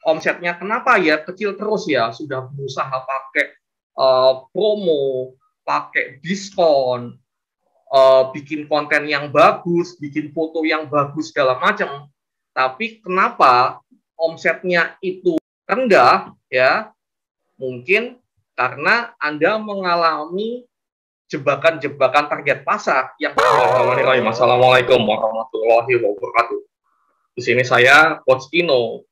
omsetnya kenapa ya kecil terus ya, sudah berusaha pakai promo, pakai diskon, bikin konten yang bagus, bikin foto yang bagus segala macam, tapi kenapa omsetnya itu rendah ya? Mungkin karena Anda mengalami jebakan-jebakan target pasar yang Assalamualaikum warahmatullahi wabarakatuh. Di sini saya Coach Ino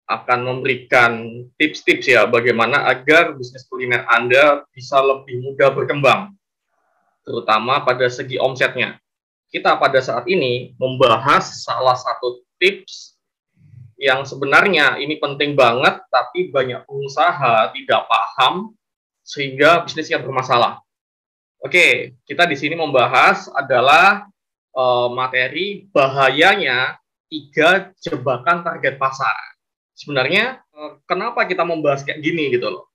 akan memberikan tips-tips ya bagaimana agar bisnis kuliner Anda bisa lebih mudah berkembang, terutama pada segi omsetnya. Kita pada saat ini membahas salah satu tips yang sebenarnya ini penting banget, tapi banyak pengusaha tidak paham sehingga bisnisnya bermasalah. Oke, kita di sini membahas adalah materi bahayanya 3 jebakan target pasar. Sebenarnya kenapa kita membahas kayak gini gitu loh.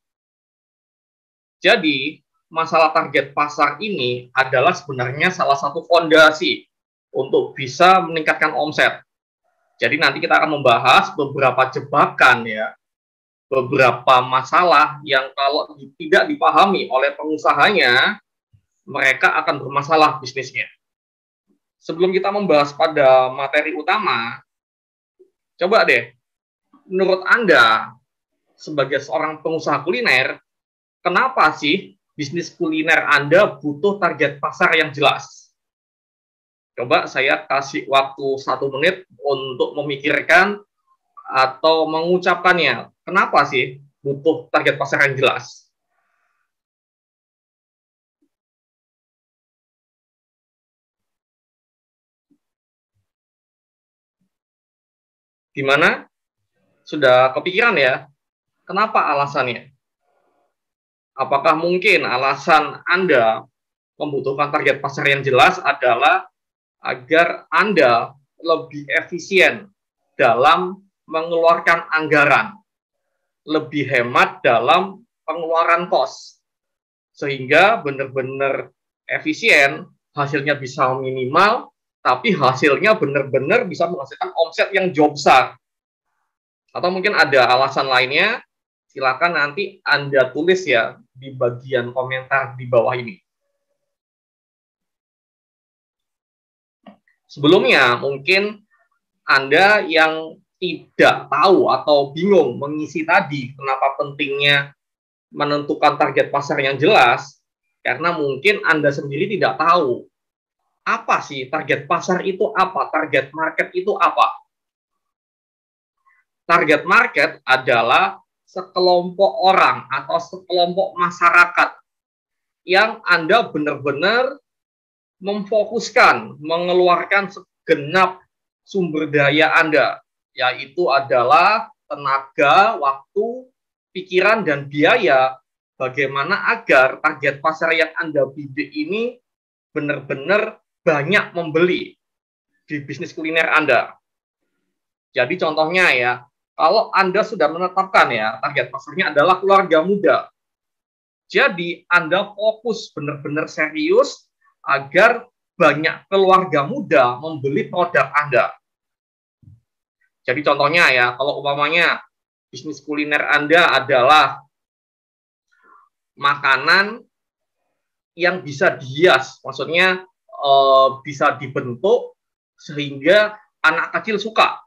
Jadi, masalah target pasar ini adalah sebenarnya salah satu fondasi untuk bisa meningkatkan omset. Jadi nanti kita akan membahas beberapa jebakan ya, beberapa masalah yang kalau tidak dipahami oleh pengusahanya, mereka akan bermasalah bisnisnya. Sebelum kita membahas pada materi utama, coba deh, menurut Anda, sebagai seorang pengusaha kuliner, kenapa sih bisnis kuliner Anda butuh target pasar yang jelas? Coba saya kasih waktu 1 menit untuk memikirkan atau mengucapkannya. Kenapa sih butuh target pasar yang jelas? Gimana? Sudah kepikiran ya? Kenapa alasannya? Apakah mungkin alasan Anda membutuhkan target pasar yang jelas adalah agar Anda lebih efisien dalam mengeluarkan anggaran, lebih hemat dalam pengeluaran kos, sehingga benar-benar efisien, hasilnya bisa minimal, tapi hasilnya benar-benar bisa menghasilkan omset yang jauh besar. Atau mungkin ada alasan lainnya, silakan nanti Anda tulis ya di bagian komentar di bawah ini. Sebelumnya, mungkin Anda yang tidak tahu atau bingung mengisi tadi, kenapa pentingnya menentukan target pasar yang jelas, karena mungkin Anda sendiri tidak tahu apa sih target pasar itu apa, target market itu apa. Target market adalah sekelompok orang atau sekelompok masyarakat yang Anda benar-benar memfokuskan, mengeluarkan segenap sumber daya Anda, yaitu adalah tenaga, waktu, pikiran, dan biaya, bagaimana agar target pasar yang Anda bidik ini benar-benar banyak membeli di bisnis kuliner Anda. Jadi contohnya ya, kalau Anda sudah menetapkan ya, target pasarnya adalah keluarga muda. Jadi Anda fokus benar-benar serius agar banyak keluarga muda membeli produk Anda. Jadi contohnya ya, kalau umpamanya bisnis kuliner Anda adalah makanan yang bisa dihias, maksudnya bisa dibentuk sehingga anak kecil suka.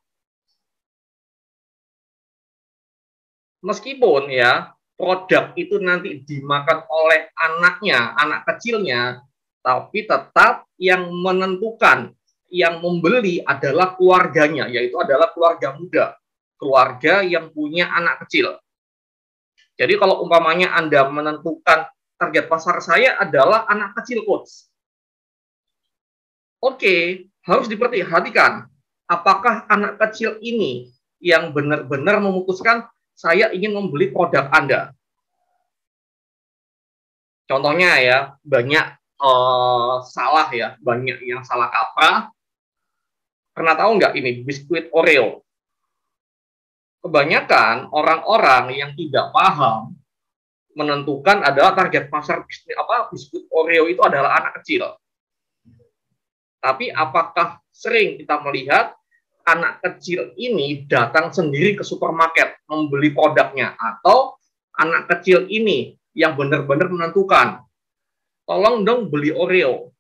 Meskipun ya produk itu nanti dimakan oleh anaknya, anak kecilnya, tapi tetap yang menentukan, yang membeli adalah keluarganya, yaitu adalah keluarga muda, keluarga yang punya anak kecil. Jadi kalau umpamanya Anda menentukan target pasar saya adalah anak kecil, coach. Oke, harus diperhatikan. Apakah anak kecil ini yang benar-benar memutuskan saya ingin membeli produk Anda? Contohnya ya, banyak salah ya, banyak yang salah kaprah. Pernah tahu nggak ini biskuit Oreo? Kebanyakan orang-orang yang tidak paham menentukan adalah target pasar biskuit Oreo itu adalah anak kecil. Tapi apakah sering kita melihat anak kecil ini datang sendiri ke supermarket membeli produknya, atau anak kecil ini yang benar-benar menentukan, tolong dong beli Oreo.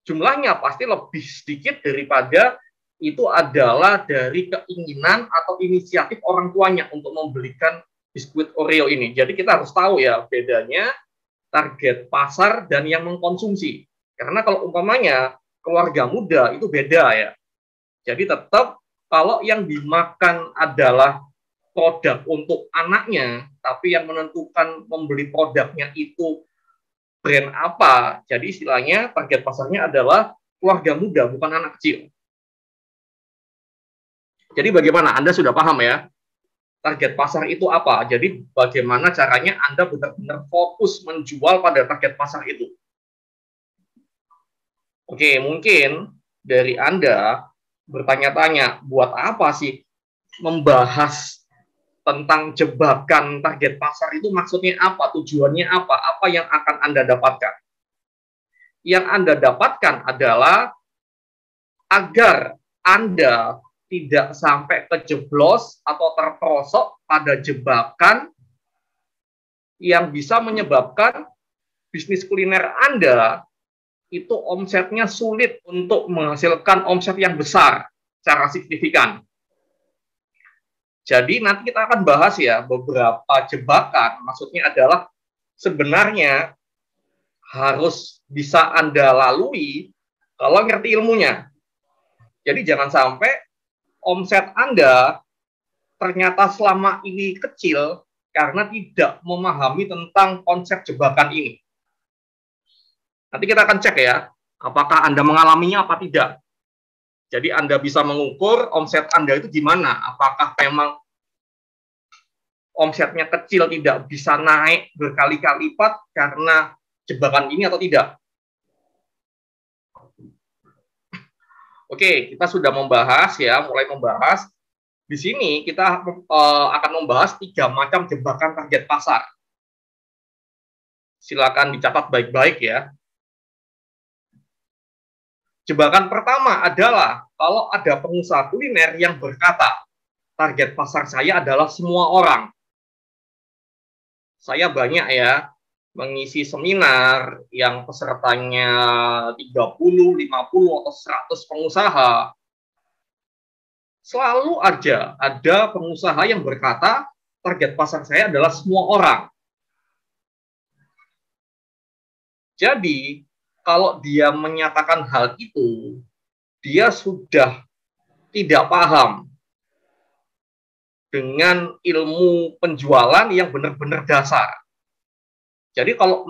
Jumlahnya pasti lebih sedikit daripada itu adalah dari keinginan atau inisiatif orang tuanya untuk membelikan biskuit Oreo ini. Jadi kita harus tahu ya bedanya target pasar dan yang mengkonsumsi. Karena kalau umpamanya keluarga muda itu beda ya. Jadi tetap kalau yang dimakan adalah produk untuk anaknya, tapi yang menentukan membeli produknya itu brand apa. Jadi istilahnya target pasarnya adalah keluarga muda, bukan anak kecil. Jadi bagaimana? Anda sudah paham ya? Target pasar itu apa? Jadi bagaimana caranya Anda benar-benar fokus menjual pada target pasar itu. Oke, mungkin dari Anda bertanya-tanya, buat apa sih membahas tentang jebakan target pasar itu, maksudnya apa, tujuannya apa yang akan Anda dapatkan? Yang Anda dapatkan adalah agar Anda tidak sampai kejeblos atau terperosok pada jebakan yang bisa menyebabkan bisnis kuliner Anda itu omsetnya sulit untuk menghasilkan omset yang besar secara signifikan. Jadi nanti kita akan bahas ya beberapa jebakan, maksudnya adalah sebenarnya harus bisa Anda lalui kalau ngerti ilmunya. Jadi jangan sampai omset Anda ternyata selama ini kecil karena tidak memahami tentang konsep jebakan ini. Nanti kita akan cek ya, apakah Anda mengalaminya apa tidak. Jadi Anda bisa mengukur omset Anda itu gimana, apakah memang omsetnya kecil tidak bisa naik berkali-kali lipat karena jebakan ini atau tidak. Oke, kita sudah membahas ya, mulai membahas. Di sini kita akan membahas 3 macam jebakan target pasar. Silakan dicatat baik-baik ya. Jebakan pertama adalah kalau ada pengusaha kuliner yang berkata, target pasar saya adalah semua orang. Saya banyak ya mengisi seminar yang pesertanya 30, 50, atau 100 pengusaha. Selalu aja ada pengusaha yang berkata, target pasar saya adalah semua orang. Jadi, kalau dia menyatakan hal itu, dia sudah tidak paham dengan ilmu penjualan yang benar-benar dasar. Jadi kalau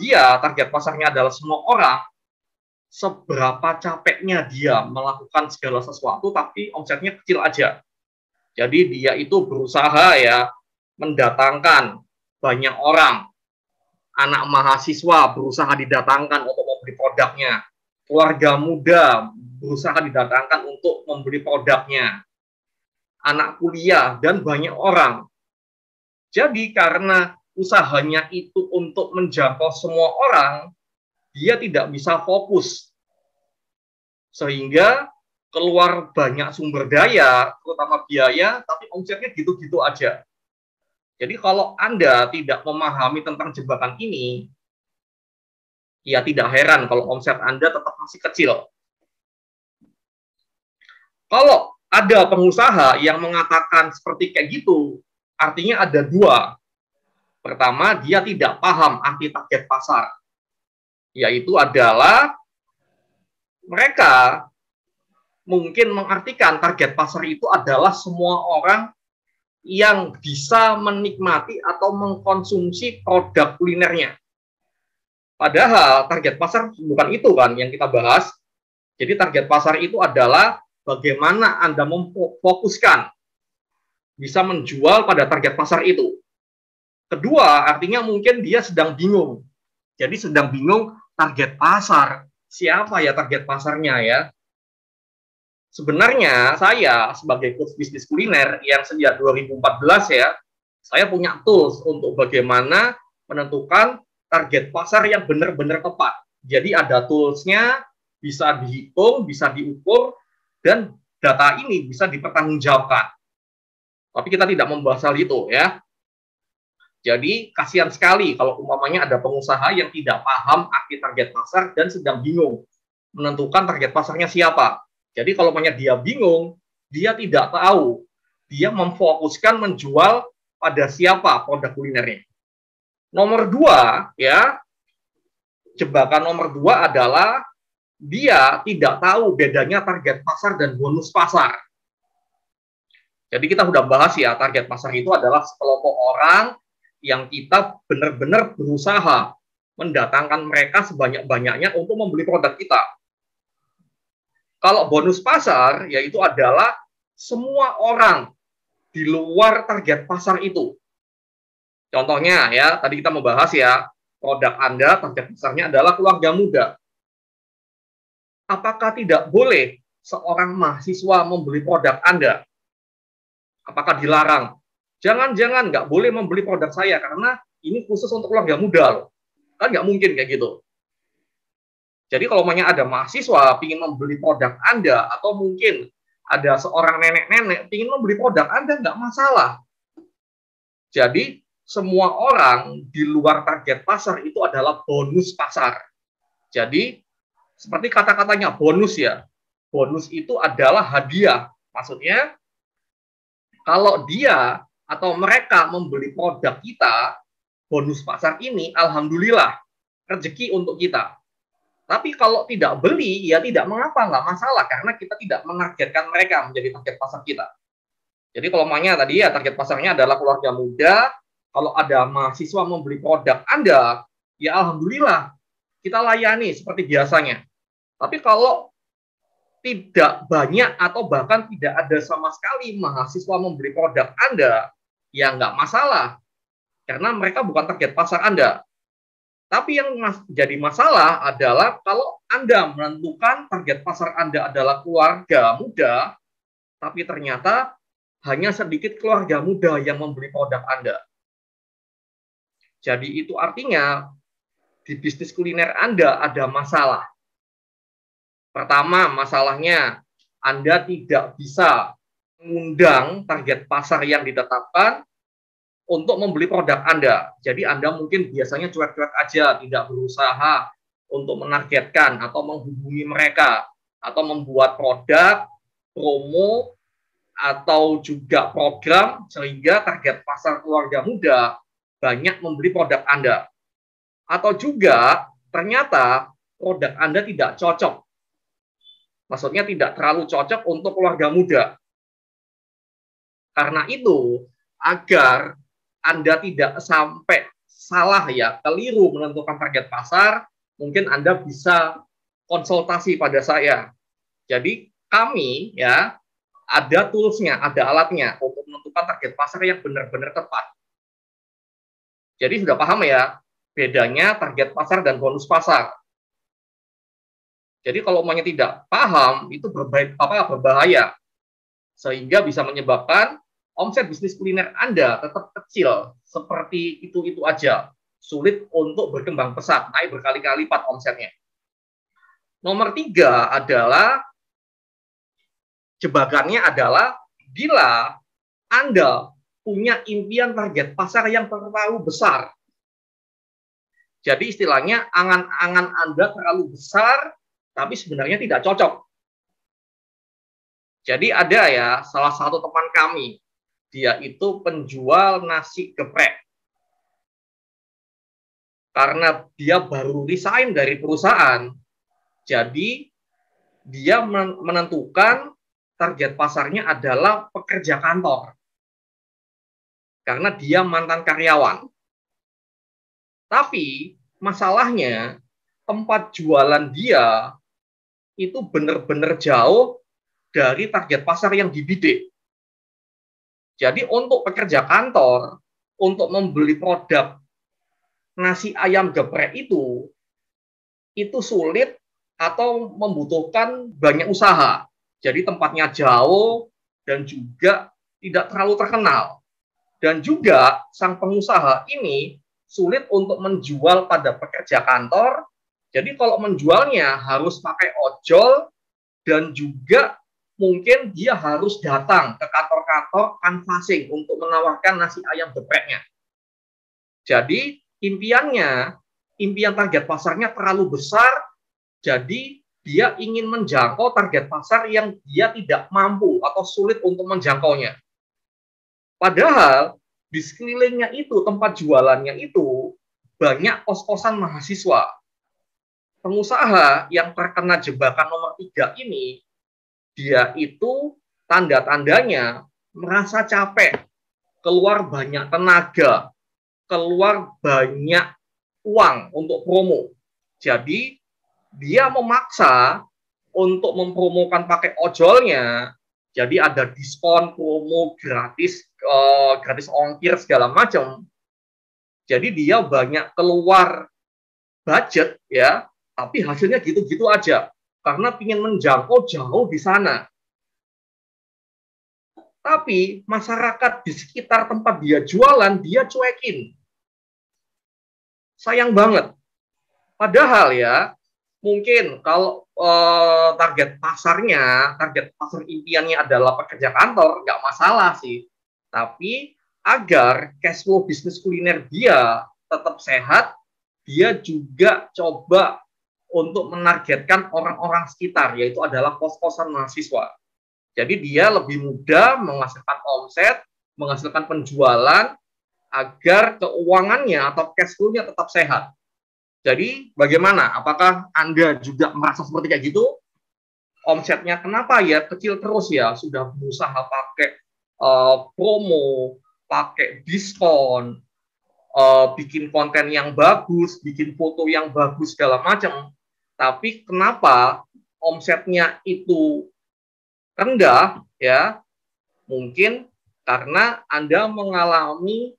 dia target pasarnya adalah semua orang, seberapa capeknya dia melakukan segala sesuatu tapi omsetnya kecil aja. Jadi dia itu berusaha ya mendatangkan banyak orang, anak mahasiswa berusaha didatangkan untuk membeli produknya, keluarga muda berusaha didatangkan untuk membeli produknya, anak kuliah, dan banyak orang. Jadi karena usahanya itu untuk menjangkau semua orang, dia tidak bisa fokus. Sehingga keluar banyak sumber daya, terutama biaya, tapi omsetnya gitu-gitu aja. Jadi kalau Anda tidak memahami tentang jebakan ini, ya tidak heran kalau omset Anda tetap masih kecil. Kalau ada pengusaha yang mengatakan seperti kayak gitu, artinya ada 2. Pertama, dia tidak paham arti target pasar, yaitu adalah mereka mungkin mengartikan target pasar itu adalah semua orang yang bisa menikmati atau mengkonsumsi produk kulinernya. Padahal target pasar bukan itu kan yang kita bahas. Jadi target pasar itu adalah bagaimana Anda memfokuskan bisa menjual pada target pasar itu. Kedua, artinya mungkin dia sedang bingung. Jadi sedang bingung target pasar. Siapa ya target pasarnya ya? Sebenarnya saya sebagai coach bisnis kuliner yang sejak 2014 ya, saya punya tools untuk bagaimana menentukan target pasar yang benar-benar tepat. Jadi ada toolsnya, bisa dihitung, bisa diukur, dan data ini bisa dipertanggungjawabkan. Tapi kita tidak membahas hal itu ya. Jadi kasihan sekali kalau umpamanya ada pengusaha yang tidak paham arti target pasar dan sedang bingung menentukan target pasarnya siapa. Jadi kalau umpamanya dia bingung, dia tidak tahu, dia memfokuskan menjual pada siapa produk kulinernya. Nomor dua, ya, jebakan nomor dua adalah dia tidak tahu bedanya target pasar dan bonus pasar. Jadi kita sudah bahas ya, target pasar itu adalah sekelompok orang yang kita benar-benar berusaha mendatangkan mereka sebanyak-banyaknya untuk membeli produk kita. Kalau bonus pasar, yaitu adalah semua orang di luar target pasar itu. Contohnya ya, tadi kita membahas ya, produk Anda, target pasarnya adalah keluarga muda. Apakah tidak boleh seorang mahasiswa membeli produk Anda? Apakah dilarang? Jangan-jangan nggak boleh membeli produk saya karena ini khusus untuk keluarga muda loh. Kan nggak mungkin kayak gitu. Jadi kalau ada mahasiswa ingin membeli produk Anda atau mungkin ada seorang nenek-nenek ingin membeli produk Anda, nggak masalah. Jadi semua orang di luar target pasar itu adalah bonus pasar. Jadi seperti kata-katanya bonus ya. Bonus itu adalah hadiah. Maksudnya kalau dia atau mereka membeli produk kita, bonus pasar ini, alhamdulillah, rezeki untuk kita. Tapi kalau tidak beli, ya tidak mengapa, nggak masalah, karena kita tidak menargetkan mereka menjadi target pasar kita. Jadi kalau tadi ya, target pasarnya adalah keluarga muda, kalau ada mahasiswa membeli produk Anda, ya alhamdulillah, kita layani seperti biasanya. Tapi kalau tidak banyak atau bahkan tidak ada sama sekali mahasiswa membeli produk Anda, ya nggak masalah, karena mereka bukan target pasar Anda. Tapi yang jadi masalah adalah kalau Anda menentukan target pasar Anda adalah keluarga muda, tapi ternyata hanya sedikit keluarga muda yang membeli produk Anda. Jadi itu artinya di bisnis kuliner Anda ada masalah. Pertama, masalahnya Anda tidak bisa mengundang target pasar yang ditetapkan untuk membeli produk Anda. Jadi Anda mungkin biasanya cuek-cuek aja, tidak berusaha untuk menargetkan atau menghubungi mereka, atau membuat produk, promo, atau juga program sehingga target pasar keluarga muda banyak membeli produk Anda. Atau juga ternyata produk Anda tidak cocok. Maksudnya tidak terlalu cocok untuk keluarga muda. Karena itu, agar Anda tidak sampai salah ya, keliru menentukan target pasar, mungkin Anda bisa konsultasi pada saya. Jadi kami ya ada tools-nya, ada alatnya untuk menentukan target pasar yang benar-benar tepat. Jadi sudah paham ya bedanya target pasar dan bonus pasar. Jadi kalau umpamanya tidak paham, itu berbahaya. Sehingga bisa menyebabkan omset bisnis kuliner Anda tetap kecil, seperti itu-itu aja. Sulit untuk berkembang pesat, naik berkali-kali lipat omsetnya. Nomor 3 adalah, jebakannya adalah, bila Anda punya impian target pasar yang terlalu besar. Jadi istilahnya, angan-angan Anda terlalu besar, tapi sebenarnya tidak cocok. Jadi ada ya salah satu teman kami, dia itu penjual nasi geprek. Karena dia baru resign dari perusahaan, jadi dia menentukan target pasarnya adalah pekerja kantor. Karena dia mantan karyawan. Tapi masalahnya tempat jualan dia itu benar-benar jauh dari target pasar yang dibidik. Jadi untuk pekerja kantor, untuk membeli produk nasi ayam geprek itu sulit atau membutuhkan banyak usaha. Jadi tempatnya jauh dan juga tidak terlalu terkenal. Dan juga sang pengusaha ini sulit untuk menjual pada pekerja kantor. Jadi kalau menjualnya harus pakai ojol dan juga mungkin dia harus datang ke kantor-kantor canvassing untuk menawarkan nasi ayam gepreknya. Jadi impian target pasarnya terlalu besar, jadi dia ingin menjangkau target pasar yang dia tidak mampu atau sulit untuk menjangkaunya. Padahal di sekelilingnya itu, tempat jualannya itu, banyak kos-kosan mahasiswa. Pengusaha yang terkena jebakan nomor 3 ini, dia itu tanda-tandanya merasa capek, keluar banyak tenaga, keluar banyak uang untuk promo. Jadi dia memaksa untuk mempromokan pakai ojolnya. Jadi ada diskon, promo, gratis ongkir segala macam. Jadi dia banyak keluar budget ya, tapi hasilnya gitu-gitu aja karena ingin menjangkau jauh di sana. Tapi masyarakat di sekitar tempat dia jualan, dia cuekin. Sayang banget. Padahal ya, mungkin kalau target pasar impiannya adalah pekerja kantor, nggak masalah sih. Tapi agar cash flow bisnis kuliner dia tetap sehat, dia juga coba untuk menargetkan orang-orang sekitar, yaitu adalah kos-kosan mahasiswa. Jadi dia lebih mudah menghasilkan omset, menghasilkan penjualan, agar keuangannya atau cash flow-nya tetap sehat. Jadi bagaimana? Apakah Anda juga merasa seperti kayak gitu? Omsetnya kenapa ya kecil terus ya? Sudah berusaha pakai promo, pakai diskon, bikin konten yang bagus, bikin foto yang bagus segala macam. Tapi kenapa omsetnya itu rendah ya? Mungkin karena Anda mengalami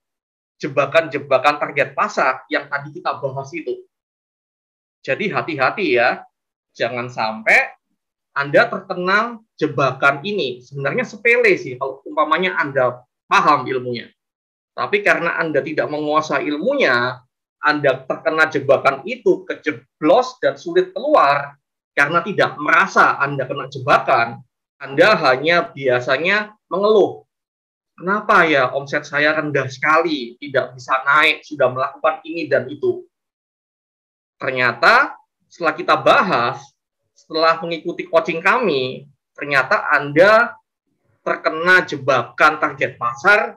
jebakan-jebakan target pasar yang tadi kita bahas itu. Jadi hati-hati ya, jangan sampai Anda terkena jebakan ini. Sebenarnya sepele sih kalau umpamanya Anda paham ilmunya. Tapi karena Anda tidak menguasai ilmunya, Anda terkena jebakan itu, kejeblos dan sulit keluar karena tidak merasa Anda kena jebakan. Anda hanya biasanya mengeluh. Kenapa ya omset saya rendah sekali, tidak bisa naik, sudah melakukan ini dan itu. Ternyata setelah kita bahas, setelah mengikuti coaching kami, ternyata Anda terkena jebakan target pasar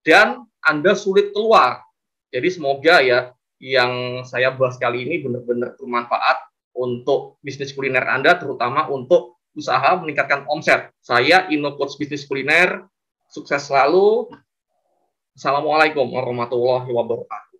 dan Anda sulit keluar. Jadi semoga ya yang saya bahas kali ini benar-benar bermanfaat untuk bisnis kuliner Anda, terutama untuk usaha meningkatkan omset. Saya Inno Coach Bisnis Kuliner, sukses selalu. Assalamualaikum warahmatullahi wabarakatuh.